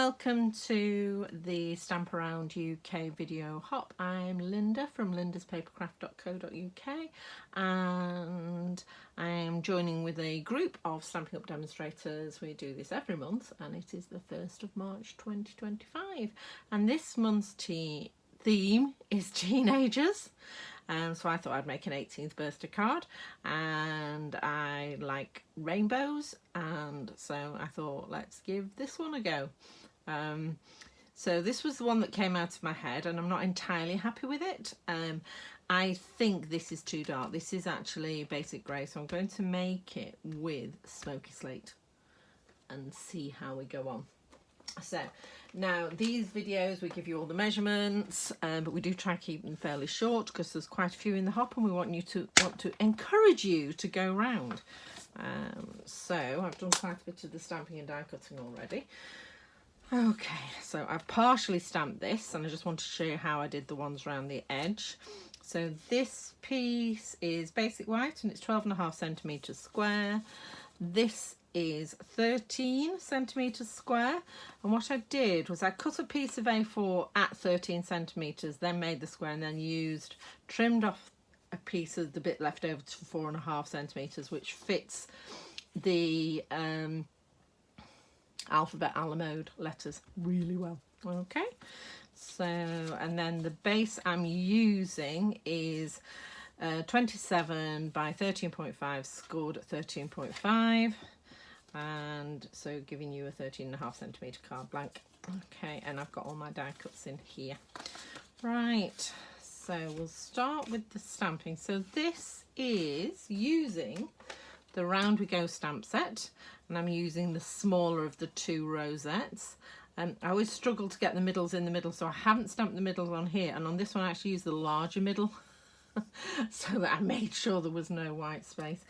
welcome to the Stamp Around UK video hop. I'm Linda from lindaspapercraft.co.uk and I am joining with a group of Stampin' Up demonstrators. We do this every month and it is the 1st of March 2025, and this month's theme is teenagers. So I thought I'd make an 18th birthday card, and I like rainbows, and so I thought let's give this one a go. So this was the one that came out of my head and I'm not entirely happy with it. I think this is too dark. This is actually basic grey, so I'm going to make it with Smoky Slate and see how we go on. So now these videos we give you all the measurements, but we do try to keep them fairly short because there's quite a few in the hop and we want to encourage you to go round. So I've done quite a bit of the stamping and die cutting already. Okay, so I've partially stamped this and I just want to show you how I did the ones around the edge. So this piece is basic white and it's 12.5 centimetres square. This is 13 centimetres square, and what I did was I cut a piece of A4 at 13 centimetres, then made the square, and then trimmed off a piece of the bit left over to 4.5 centimetres, which fits the alphabet a la mode letters really well. Okay, so and then the base I'm using is 27 by 13.5, scored at 13.5, and so giving you a 13.5 centimetre card blank. Okay, and I've got all my die cuts in here. Right, so we'll start with the stamping. So this is using the Round We Go stamp set, and I'm using the smaller of the two rosettes. I always struggle to get the middles in the middle, so I haven't stamped the middles on here, and on this one I actually used the larger middle so that I made sure there was no white space.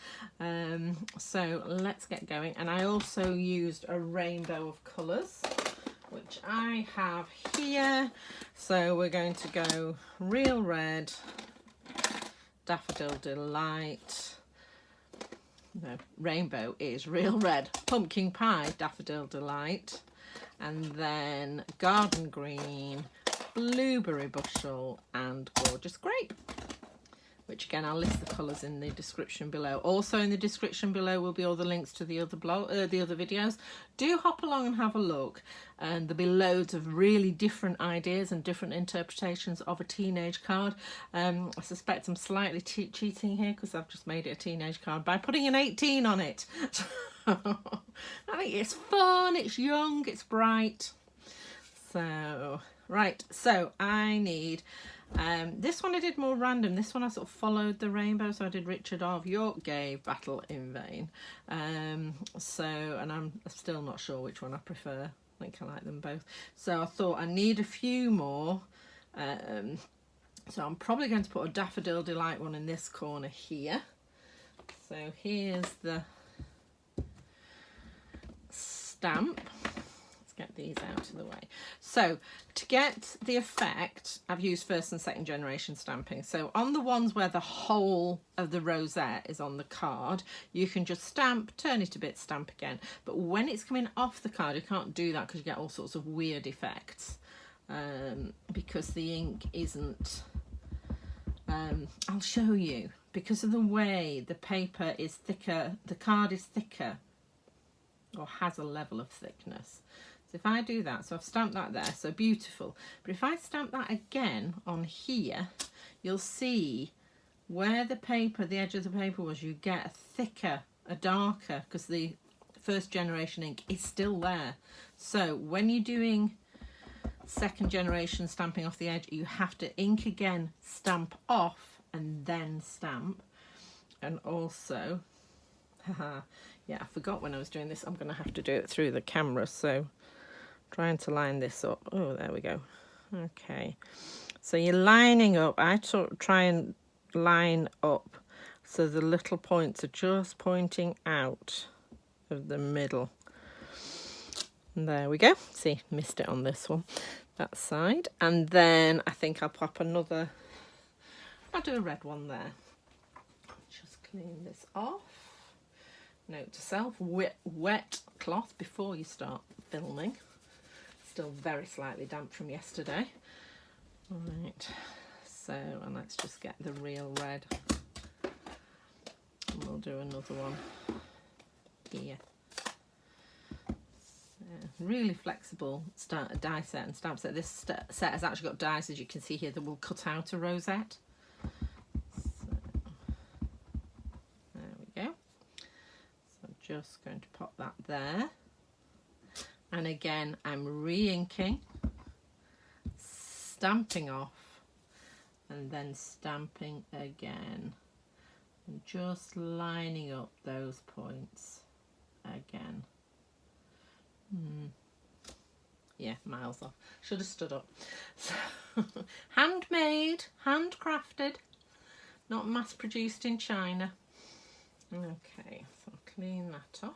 So let's get going. And I also used a rainbow of colours, which I have here. So we're going to go Real Red, Daffodil Delight. No, rainbow is Real Red, Pumpkin Pie, Daffodil Delight, and then Garden Green, Blueberry Bushell, and Gorgeous Grape, which again I'll list the colours in the description below. Also in the description below will be all the links to the other videos. Do hop along and have a look, and there'll be loads of really different ideas and different interpretations of a teenage card. I suspect I'm slightly cheating here because I've just made it a teenage card by putting an 18 on it. I think it's fun, it's young, it's bright. So right, so I need this one I did more random. This one I sort of followed the rainbow, so I did Richard of York gave Battle in Vain. And I'm still not sure which one I prefer. I think I like them both. So I thought I need a few more. So I'm probably going to put a Daffodil Delight one in this corner here. So here's the stamp. Get these out of the way. So to get the effect, I've used first and second generation stamping. So on the ones where the whole of the rosette is on the card, you can just stamp, turn it a bit, stamp again. But when it's coming off the card, you can't do that because you get all sorts of weird effects, because the ink isn't, I'll show you, because of the way the paper is thicker, the card is thicker or has a level of thickness. So if I do that, so I've stamped that there, so beautiful. But if I stamp that again on here, you'll see where the paper, the edge of the paper was, you get a thicker, a darker, because the first generation ink is still there. So when you're doing second generation stamping off the edge, you have to ink again, stamp off, and then stamp. And also, yeah, I forgot when I was doing this, I'm going to have to do it through the camera, so trying to line this up. Oh, there we go. Okay, so you're lining up. I try and line up so the little points are just pointing out of the middle. And there we go. See, missed it on this one, that side. And then I think I'll pop another, I'll do a red one there. Just clean this off. Note to self, wet cloth before you start filming. still very slightly damp from yesterday. Right, so, and let's just get the real red. And we'll do another one here. Really flexible die set and stamp set. This set has actually got dies, as you can see here, that will cut out a rosette. So, there we go. So I'm just going to pop that there. And again, I'm re-inking, stamping off, and then stamping again. And just lining up those points again. Yeah, miles off. Should have stood up. So, handmade, handcrafted, not mass produced in China. Okay, so clean that off.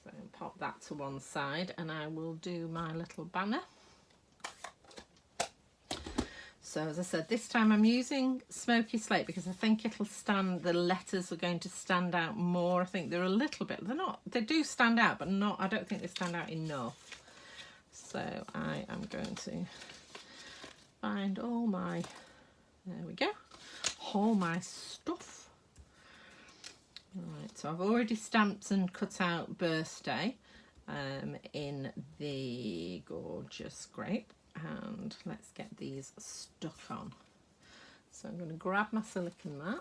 So pop that to one side, and I will do my little banner. So as I said, this time I'm using Smoky Slate because I think it'll stand, the letters are going to stand out more. I think they're a little bit, they do stand out, but not, I don't think they stand out enough. So I am going to find all my, there we go, all my stuff. Right, so I've already stamped and cut out birthday in the gorgeous Grape. And let's get these stuck on. So I'm going to grab my silicone mat,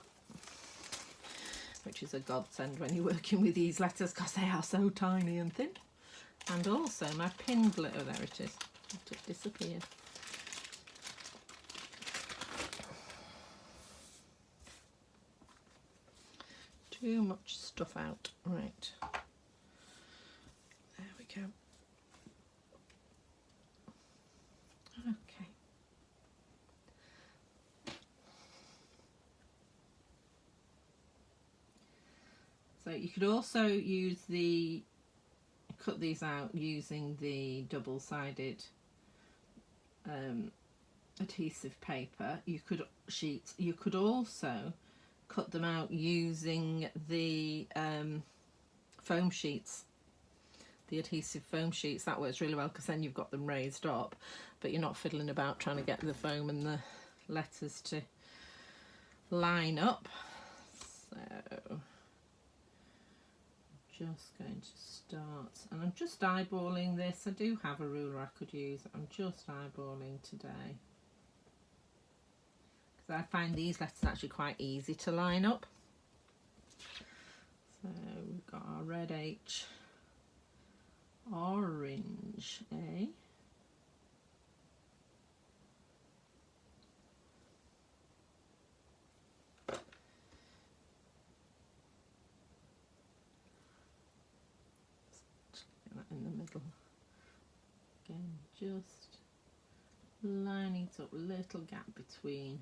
which is a godsend when you're working with these letters because they are so tiny and thin. And also my pin glitter, oh, there it is, it disappeared. Too much stuff out, right. There we go. Okay. So you could also use cut these out using the double-sided adhesive paper. You could also cut them out using the foam sheets. The adhesive foam sheets, that works really well because then you've got them raised up, but you're not fiddling about trying to get the foam and the letters to line up. So I'm just going to start, and I'm just eyeballing this. I do have a ruler I could use. I'm just eyeballing today because I find these letters actually quite easy to line up. So we've got our red H, orange A, that in the middle again, just lining up a little gap between.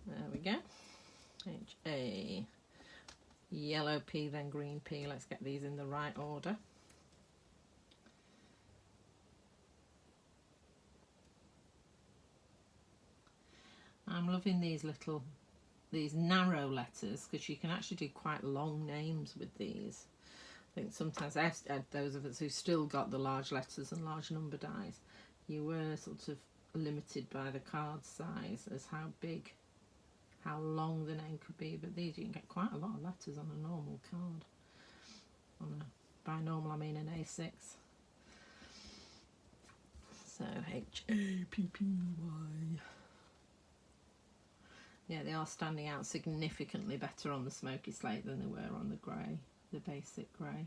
There we go. H A, yellow P, then green P. Let's get these in the right order. I'm loving these narrow letters because you can actually do quite long names with these. I think sometimes those of us who still got the large letters and large number dies, you were sort of limited by the card size as how long the name could be, but these you can get quite a lot of letters on a normal card. By normal I mean an A6. So H-A-P-P-Y. Yeah, they are standing out significantly better on the Smoky Slate than they were on the grey, the basic grey.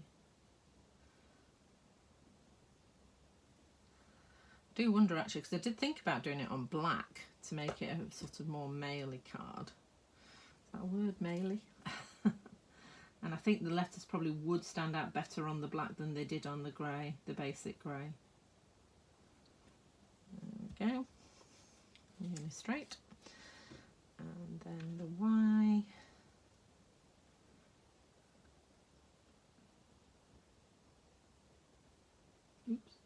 I do wonder actually, because I did think about doing it on black to make it a sort of more maily card. Is that a word, maily? And I think the letters probably would stand out better on the black than they did on the grey, the basic grey. There we go. Nearly straight. And then the Y. Oops.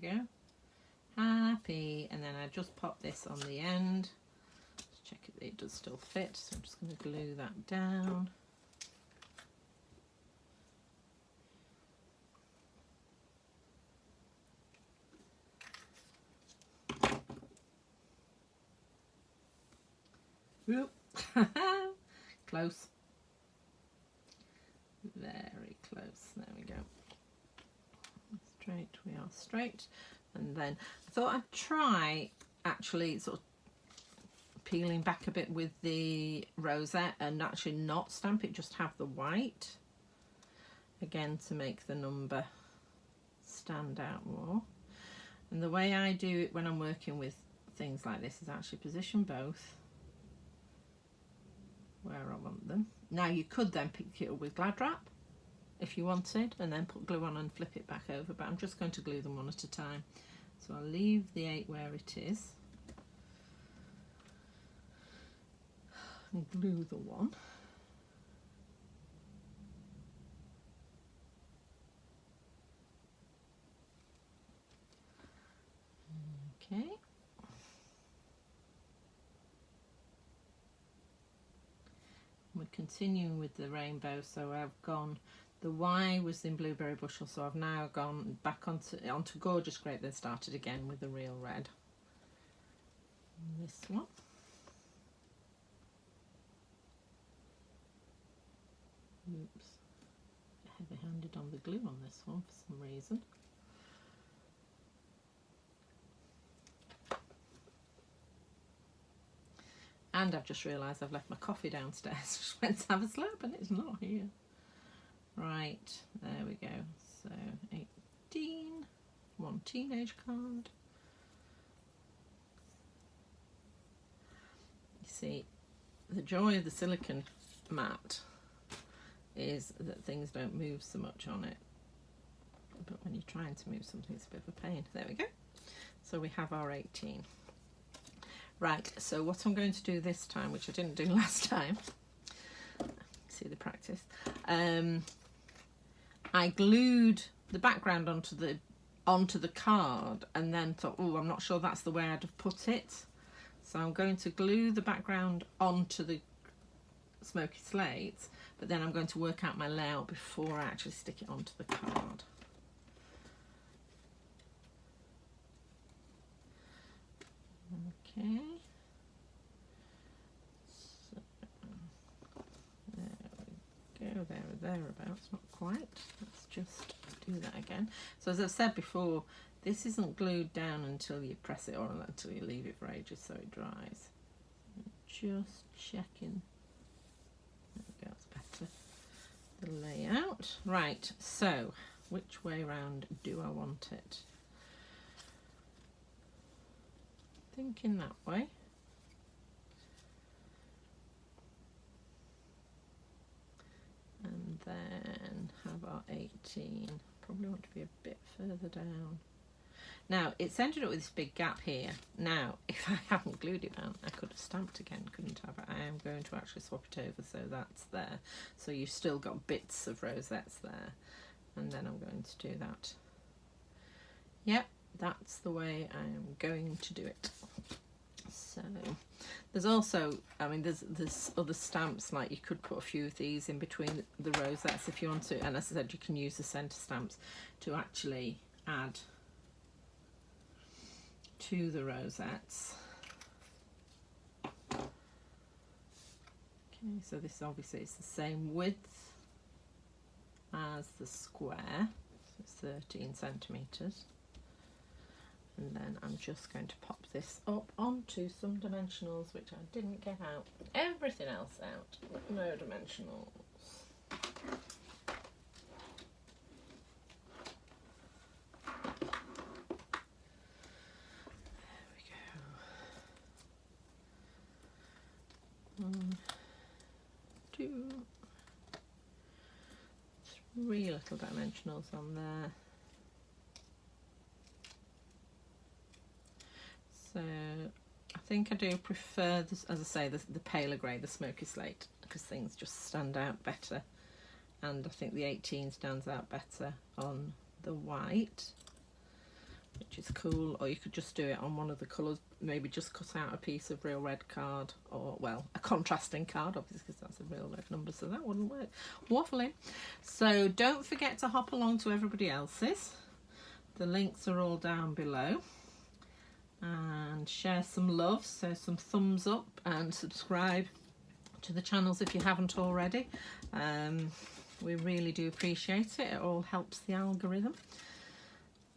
go. Happy. And then I just pop this on the end. Let's check it does still fit. So I'm just going to glue that down. Whoop. Close. Very close. There we go. Straight, we are straight. And then I thought I'd try actually sort of peeling back a bit with the rosette and actually not stamp it, just have the white. Again, to make the number stand out more. And the way I do it when I'm working with things like this is actually position both where I want them. Now you could then pick it up with Glad Wrap if you wanted and then put glue on and flip it back over, but I'm just going to glue them one at a time. So I'll leave the 8 where it is and glue the one. Okay. We're continuing with the rainbow, so I've gone, the Y was in Blueberry Bushell, so I've now gone back onto Gorgeous Grape, then started again with the real red. And this one. Oops, heavy-handed on the glue on this one for some reason. And I've just realised I've left my coffee downstairs. Just went to have a slurp and it's not here. Right, there we go. So 18, one teenage card. You see, the joy of the silicone mat is that things don't move so much on it. But when you're trying to move something, it's a bit of a pain. There we go. So we have our 18. Right, so what I'm going to do this time, which I didn't do last time, see the practice, I glued the background onto the card and then thought, oh, I'm not sure that's the way I'd have put it. So I'm going to glue the background onto the Smoky Slate, but then I'm going to work out my layout before I actually stick it onto the card. Okay, so there we go, thereabouts, not quite. Let's just do that again. So as I've said before, this isn't glued down until you press it or until you leave it for ages so it dries. Just checking. There we go, that's better. The layout. Right, so which way round do I want it? Thinking that way. And then have our 18. Probably want to be a bit further down. Now it's ended up with this big gap here. Now if I hadn't glued it down, I could have stamped again, couldn't I? But I am going to actually swap it over so that's there. So you've still got bits of rosettes there. And then I'm going to do that. Yep. That's the way I am going to do it. So there's also, I mean, there's other stamps, like you could put a few of these in between the rosettes if you want to, and as I said, you can use the centre stamps to actually add to the rosettes. Okay, so this obviously is the same width as the square, so it's 13 centimetres. And then I'm just going to pop this up onto some dimensionals, which I didn't get out. Everything else out, but no dimensionals. There we go. 1, 2, 3 little dimensionals on there. So I think I do prefer this, as I say, the paler grey, the Smoky Slate, because things just stand out better, and I think the 18 stands out better on the white. which is cool. Or you could just do it on one of the colours, maybe just cut out a piece of real red card, or well, a contrasting card, obviously, because that's a real red number, so that wouldn't work. Waffling. So don't forget to hop along to everybody else's. The links are all down below. And share some love, so some thumbs up, and subscribe to the channels if you haven't already. We really do appreciate it. It all helps the algorithm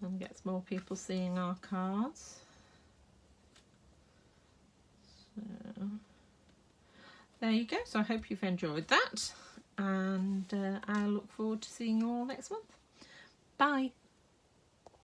and gets more people seeing our cards. So there you go. So I hope you've enjoyed that, and I look forward to seeing you all next month. Bye.